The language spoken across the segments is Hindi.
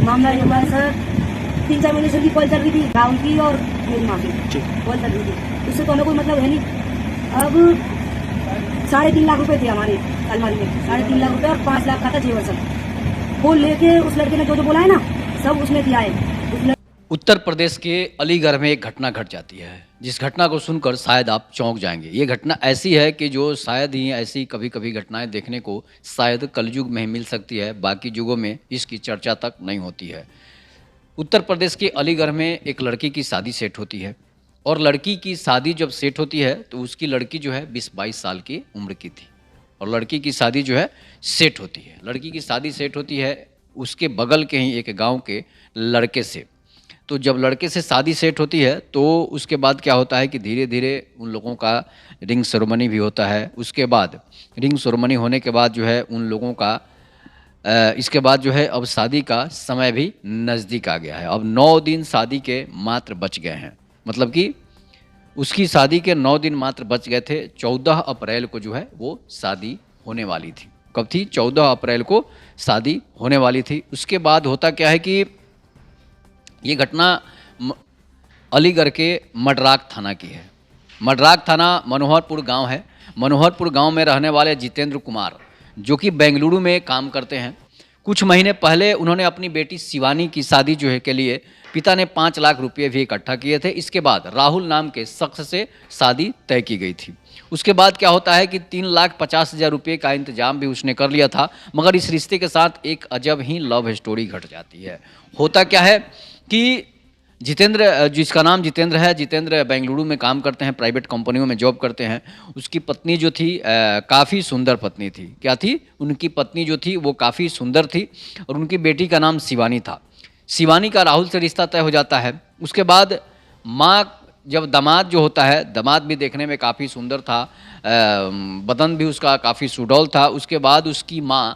मामला ये हुआ है सर, 3-4 महीने से उनकी कॉल चल रही थी, राहुल की और मेरी माँ की कॉल चल रही थी। उससे तो हमें कोई मतलब है नहीं। अब 3.5 लाख रुपए थे हमारे अलमारी में, 3.5 लाख रुपए और 5 लाख का था जेवर सब। वो लेके उस लड़के ने जो बोला है ना, सब उसने दिया है। उत्तर प्रदेश के अलीगढ़ में एक घटना घट जाती है, जिस घटना को सुनकर शायद आप चौंक जाएंगे। ये घटना ऐसी है कि जो शायद ही ऐसी कभी कभी घटनाएं देखने को शायद कलयुग में ही मिल सकती है, बाकी युगों में इसकी चर्चा तक नहीं होती है। उत्तर प्रदेश के अलीगढ़ में एक लड़की की शादी सेट होती है, और लड़की की शादी जब सेट होती है तो उसकी लड़की जो है 20-22 साल की उम्र की थी, और लड़की की शादी जो है सेट होती है। लड़की की शादी सेट होती है उसके बगल के ही एक गांव के लड़के से। तो जब लड़के से शादी सेट होती है तो उसके बाद क्या होता है कि धीरे धीरे उन लोगों का रिंग सेरेमनी भी होता है। उसके बाद रिंग सेरेमनी होने के बाद जो है उन लोगों का इसके बाद जो है अब शादी का समय भी नज़दीक आ गया है। अब 9 दिन शादी के मात्र बच गए हैं, मतलब कि उसकी शादी के 9 दिन मात्र बच गए थे। 14 अप्रैल को जो है वो शादी होने वाली थी। कब थी? 14 अप्रैल को शादी होने वाली थी। उसके बाद होता क्या है कि ये घटना अलीगढ़ के मडराक थाना की है। मडराक थाना मनोहरपुर गांव है। मनोहरपुर गांव में रहने वाले जितेंद्र कुमार, जो कि बेंगलुरु में काम करते हैं, कुछ महीने पहले उन्होंने अपनी बेटी शिवानी की शादी जो है के लिए पिता ने 5 लाख रुपये भी इकट्ठा किए थे। इसके बाद राहुल नाम के शख्स से शादी तय की गई थी। उसके बाद क्या होता है कि 3,50,000 रुपये का इंतजाम भी उसने कर लिया था, मगर इस रिश्ते के साथ एक अजब ही लव स्टोरी घट जाती है। होता क्या है कि जितेंद्र, जिसका नाम जितेंद्र है, जितेंद्र बेंगलुरु में काम करते हैं, प्राइवेट कंपनियों में जॉब करते हैं। उसकी पत्नी जो थी काफ़ी सुंदर पत्नी थी। क्या थी? उनकी पत्नी जो थी वो काफ़ी सुंदर थी, और उनकी बेटी का नाम शिवानी था। शिवानी का राहुल से रिश्ता तय हो जाता है। उसके बाद माँ, जब दामाद जो होता है, दामाद भी देखने में काफ़ी सुंदर था, बदन भी उसका काफ़ी सुडौल था। उसके बाद उसकी माँ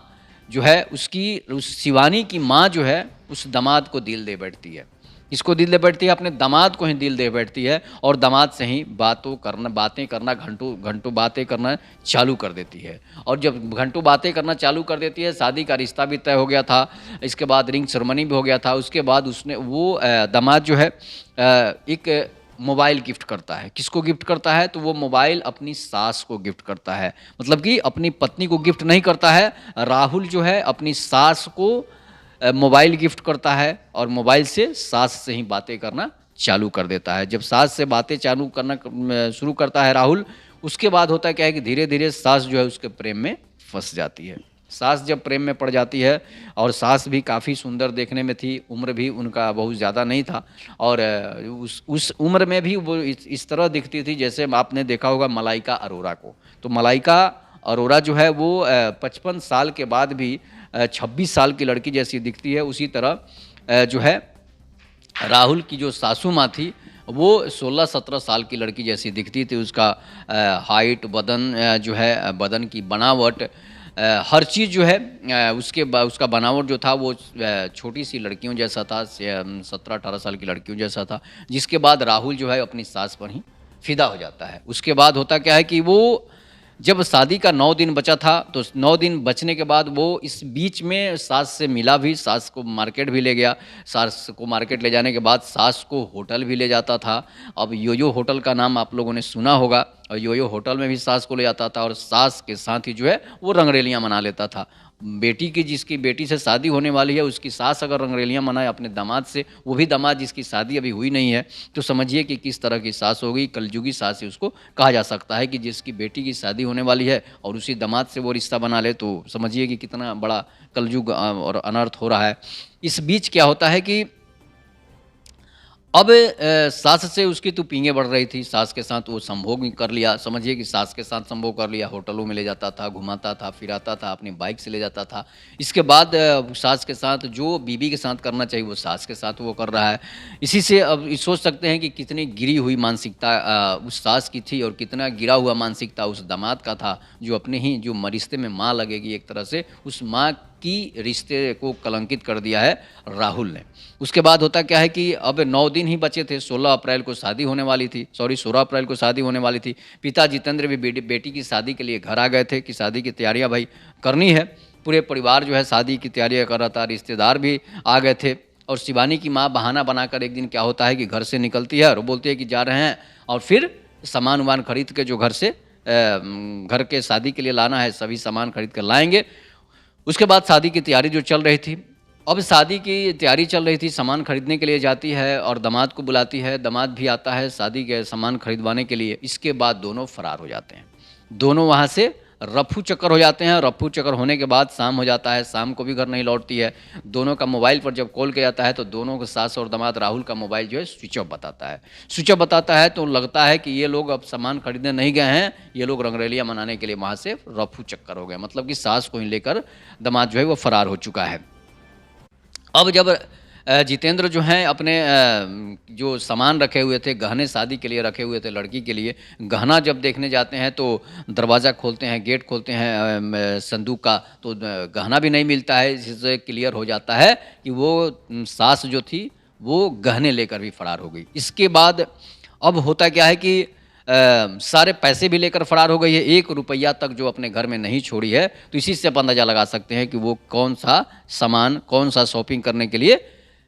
जो है, उस शिवानी की माँ जो है उस दामाद को दिल दे बैठती है। इसको दिल दे बैठती है, अपने दामाद को ही दिल दे बैठती है, और दामाद से ही बातें करना घंटों बातें करना चालू कर देती है। और जब घंटों बातें करना चालू कर देती है, शादी का रिश्ता भी तय हो गया था, इसके बाद रिंग सेरेमनी भी हो गया था। उसके बाद उसने वो दामाद जो है एक मोबाइल गिफ्ट करता है। किसको गिफ्ट करता है? तो वो मोबाइल अपनी सास को गिफ्ट करता है। मतलब कि अपनी पत्नी को गिफ्ट नहीं करता है, राहुल जो है अपनी सास को मोबाइल गिफ्ट करता है, और मोबाइल से सास से ही बातें करना चालू कर देता है। जब सास से बातें चालू करना शुरू करता है राहुल, उसके बाद होता क्या है कि धीरे धीरे सास जो है उसके प्रेम में फंस जाती है। सास जब प्रेम में पड़ जाती है, और सास भी काफ़ी सुंदर देखने में थी, उम्र भी उनका बहुत ज़्यादा नहीं था, और उस उम्र में भी वो इस तरह दिखती थी जैसे आपने देखा होगा मलाइका अरोरा को। तो मलाइका अरोरा जो है वो 55 साल के बाद भी 26 साल की लड़की जैसी दिखती है। उसी तरह जो है राहुल की जो सासू माँ थी वो 16-17 साल की लड़की जैसी दिखती थी। उसका हाइट, बदन जो है, बदन की बनावट, हर चीज़ जो है उसका बनावट जो था वो छोटी सी लड़कियों जैसा था, 17-18 साल की लड़कियों जैसा था। जिसके बाद राहुल जो है अपनी सास पर ही फिदा हो जाता है। उसके बाद होता क्या है कि वो जब शादी का 9 दिन बचा था, तो 9 दिन बचने के बाद वो इस बीच में सास से मिला भी, सास को मार्केट भी ले गया। सास को मार्केट ले जाने के बाद सास को होटल भी ले जाता था। अब योयो होटल का नाम आप लोगों ने सुना होगा, और योयो होटल में भी सास को ले जाता था, और सास के साथ ही जो है वो रंगरेलियाँ मना लेता था। जिसकी बेटी से शादी होने वाली है, उसकी सास अगर रंगरेलियाँ मनाए अपने दामाद से, वो भी दामाद जिसकी शादी अभी हुई नहीं है, तो समझिए कि किस तरह की सास होगी। कलयुगी सास ही उसको कहा जा सकता है, कि जिसकी बेटी की शादी होने वाली है और उसी दामाद से वो रिश्ता बना ले, तो समझिए कि कितना बड़ा कलयुग और अनर्थ हो रहा है। इस बीच क्या होता है कि अब सास से उसकी तो पींगे बढ़ रही थी। सास के साथ वो संभोग भी कर लिया, समझिए कि सास के साथ संभोग कर लिया। होटलों में ले जाता था, घुमाता था, फिराता था, अपनी बाइक से ले जाता था। इसके बाद सास के साथ जो बीवी के साथ करना चाहिए वो सास के साथ वो कर रहा है। इसी से अब सोच सकते हैं कि कितनी गिरी हुई मानसिकता उस सास की थी, और कितना गिरा हुआ मानसिकता उस दामाद का था, जो अपने ही जो रिश्ते में माँ लगेगी एक तरह से, उस माँ की रिश्ते को कलंकित कर दिया है राहुल ने। उसके बाद होता क्या है कि अब 9 दिन ही बचे थे, 16 अप्रैल को शादी होने वाली थी, 16 अप्रैल को शादी होने वाली थी। पिता जितेंद्र भी बेटी की शादी के लिए घर आ गए थे कि शादी की तैयारियां भाई करनी है। पूरे परिवार जो है शादी की तैयारियां कर रहा था, रिश्तेदार भी आ गए थे। और शिवानी की माँ बहाना बनाकर एक दिन क्या होता है कि घर से निकलती है और वो बोलती है कि जा रहे हैं, और फिर सामान वामान खरीद के जो घर से घर के शादी के लिए लाना है सभी सामान खरीद कर लाएंगे। उसके बाद शादी की तैयारी जो चल रही थी, अब शादी की तैयारी चल रही थी, सामान खरीदने के लिए जाती है और दामाद को बुलाती है, दामाद भी आता है शादी के सामान खरीदवाने के लिए। इसके बाद दोनों फरार हो जाते हैं, दोनों वहाँ से रफू चक्कर हो जाते हैं। रफू चक्कर होने के बाद शाम हो जाता है, शाम को भी घर नहीं लौटती है। दोनों का मोबाइल पर जब कॉल किया जाता है तो दोनों के सास और दामाद राहुल का मोबाइल जो है स्विच ऑफ बताता है। स्विच ऑफ बताता है तो लगता है कि ये लोग अब सामान खरीदने नहीं गए हैं, ये लोग रंगरेलियाँ मनाने के लिए वहाँ से रफू चक्कर हो गए, मतलब कि सास को ही लेकर दामाद जो है वो फरार हो चुका है। अब जब जितेंद्र जो हैं अपने जो सामान रखे हुए थे, गहने शादी के लिए रखे हुए थे लड़की के लिए, गहना जब देखने जाते हैं तो दरवाज़ा खोलते हैं, गेट खोलते हैं संदूक का, तो गहना भी नहीं मिलता है। इससे क्लियर हो जाता है कि वो सास जो थी वो गहने लेकर भी फरार हो गई। इसके बाद अब होता क्या है कि सारे पैसे भी लेकर फरार हो गई है, 1 रुपया तक जो अपने घर में नहीं छोड़ी है। तो इसी से आप अंदाज़ा लगा सकते हैं कि वो कौन सा सामान, कौन सा शॉपिंग करने के लिए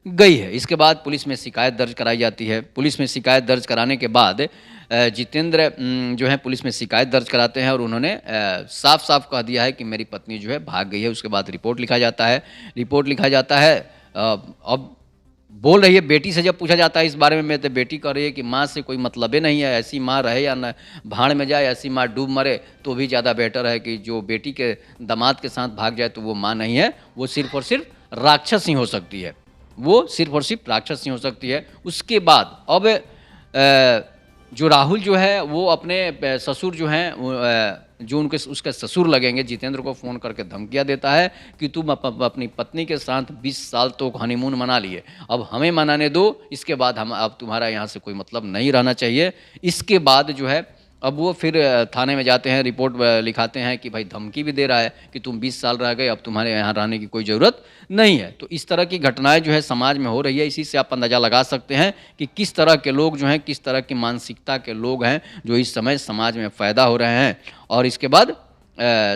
गई है। इसके बाद पुलिस में शिकायत दर्ज कराई जाती है। पुलिस में शिकायत दर्ज कराने के बाद जितेंद्र जो है पुलिस में शिकायत दर्ज कराते हैं और उन्होंने साफ साफ कह दिया है कि मेरी पत्नी जो है भाग गई है। उसके बाद रिपोर्ट लिखा जाता है। रिपोर्ट लिखा जाता है, अब बोल रही है, बेटी से जब पूछा जाता है इस बारे में तो बेटी कह रही है कि माँ से कोई मतलब ही नहीं है, ऐसी माँ रहे या न भाड़ में जाए, ऐसी माँ डूब मरे तो भी ज़्यादा बेटर है कि जो बेटी के दामाद के साथ भाग जाए तो वो माँ नहीं है, वो सिर्फ और सिर्फ राक्षस ही हो सकती है, वो सिर्फ और सिर्फ राक्षस ही हो सकती है। उसके बाद अब जो राहुल जो है वो अपने ससुर जो हैं जो उनके उसके ससुर लगेंगे, जितेंद्र को फ़ोन करके धमकियाँ देता है कि तुम अपनी पत्नी के साथ 20 साल तो हनीमून मना लिए, अब हमें मनाने दो, इसके बाद हम अब तुम्हारा यहाँ से कोई मतलब नहीं रहना चाहिए। इसके बाद जो है अब वो फिर थाने में जाते हैं, रिपोर्ट लिखाते हैं कि भाई धमकी भी दे रहा है कि तुम 20 साल रह गए, अब तुम्हारे यहाँ रहने की कोई ज़रूरत नहीं है। तो इस तरह की घटनाएं जो है समाज में हो रही है। इसी से आप अंदाज़ा लगा सकते हैं कि किस तरह के लोग जो हैं, किस तरह की मानसिकता के लोग हैं जो इस समय समाज में फ़ायदा हो रहे हैं, और इसके बाद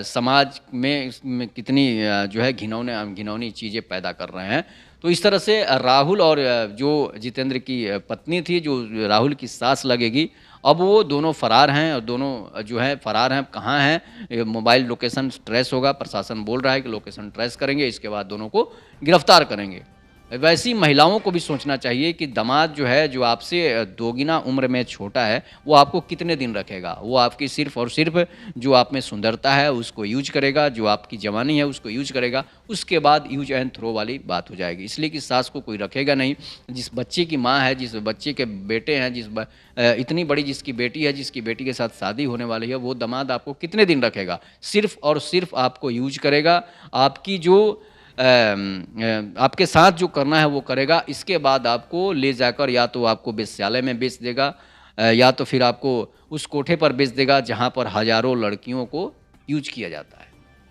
समाज में इसमें कितनी जो है घिनौनी चीज़ें पैदा कर रहे हैं। तो इस तरह से राहुल और जो जितेंद्र की पत्नी थी, जो राहुल की सास लगेगी, अब वो दोनों फरार हैं, और दोनों जो है फरार हैं। कहाँ हैं, मोबाइल लोकेशन ट्रेस होगा, प्रशासन बोल रहा है कि लोकेशन ट्रेस करेंगे, इसके बाद दोनों को गिरफ्तार करेंगे। वैसी महिलाओं को भी सोचना चाहिए कि दामाद जो है, जो आपसे दोगुना उम्र में छोटा है, वो आपको कितने दिन रखेगा। वो आपकी सिर्फ और सिर्फ जो आप में सुंदरता है उसको यूज करेगा, जो आपकी जवानी है उसको यूज करेगा, उसके बाद यूज एंड थ्रो वाली बात हो जाएगी। इसलिए कि सास को कोई रखेगा नहीं। जिस बच्चे की माँ है, जिस बच्चे के बेटे हैं, इतनी बड़ी जिसकी बेटी है, जिसकी बेटी के साथ शादी होने वाली है, वो दामाद आपको कितने दिन रखेगा, सिर्फ और सिर्फ आपको यूज करेगा, आपकी जो आपके साथ जो करना है वो करेगा। इसके बाद आपको ले जाकर या तो आपको वेश्यालय में बेच देगा, या तो फिर आपको उस कोठे पर बेच देगा जहाँ पर हजारों लड़कियों को यूज किया जाता है।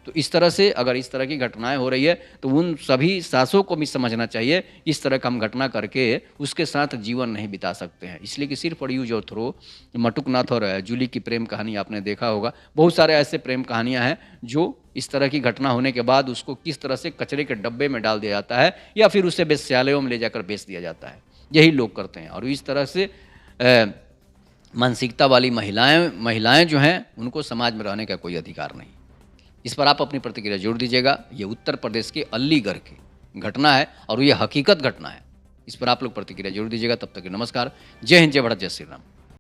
तो इस तरह से अगर इस तरह की घटनाएं हो रही है तो उन सभी सासों को भी समझना चाहिए, इस तरह का हम घटना करके उसके साथ जीवन नहीं बिता सकते हैं। इसलिए कि सिर्फ और यूज और थ्रो, मटुकनाथ और जूली की प्रेम कहानी आपने देखा होगा। बहुत सारे ऐसे प्रेम कहानियां हैं जो इस तरह की घटना होने के बाद उसको किस तरह से कचरे के डब्बे में डाल दिया जाता है, या फिर उसे वेश्यालयों में ले जाकर बेच दिया जाता है। यही लोग करते हैं। और इस तरह से मानसिकता वाली महिलाएं जो हैं उनको समाज में रहने का कोई अधिकार नहीं। इस पर आप अपनी प्रतिक्रिया जोड़ दीजिएगा। ये उत्तर प्रदेश के अलीगढ़ की घटना है और ये हकीकत घटना है। इस पर आप लोग प्रतिक्रिया जोड़ दीजिएगा। तब तक के नमस्कार। जय हिंद, जय भारत, जय श्री राम।